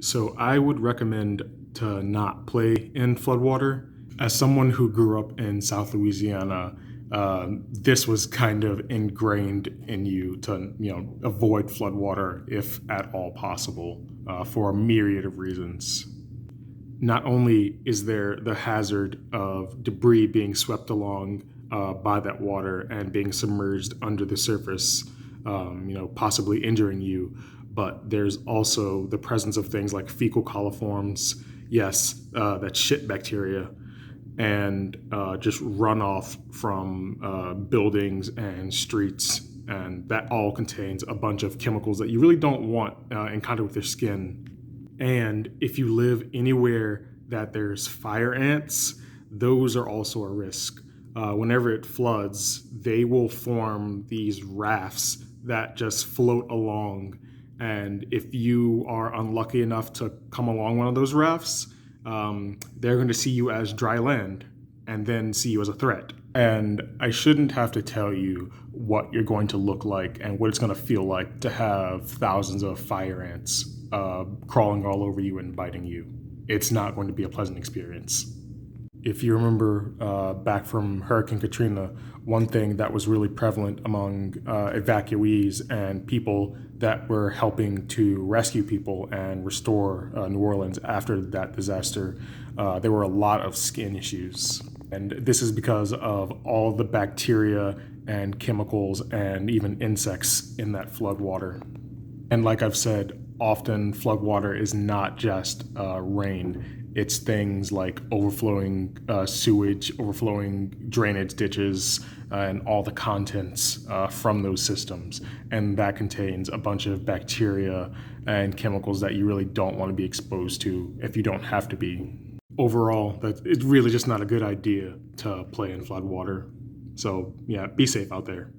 So I would recommend to not play in floodwater. As someone who grew up in South Louisiana, this was kind of ingrained in you to, avoid floodwater if at all possible, for a myriad of reasons. Not only is there the hazard of debris being swept along by that water and being submerged under the surface, possibly injuring you, but there's also the presence of things like fecal coliforms, yes, that shit bacteria, and just runoff from buildings and streets. And that all contains a bunch of chemicals that you really don't want in contact with your skin. And if you live anywhere that there's fire ants, those are also a risk. Whenever it floods, they will form these rafts that just float along. And if you are unlucky enough to come along one of those rafts, they're going to see you as dry land and then see you as a threat. And I shouldn't have to tell you what you're going to look like and what it's going to feel like to have thousands of fire ants crawling all over you and biting you. It's not going to be a pleasant experience. If you remember back from Hurricane Katrina, one thing that was really prevalent among evacuees and people that were helping to rescue people and restore New Orleans after that disaster, there were a lot of skin issues. And this is because of all the bacteria and chemicals and even insects in that flood water. And like I've said, often floodwater is not just rain. It's things like overflowing sewage, overflowing drainage ditches, and all the contents from those systems. And that contains a bunch of bacteria and chemicals that you really don't want to be exposed to if you don't have to be. Overall, it's really just not a good idea to play in floodwater. So yeah, be safe out there.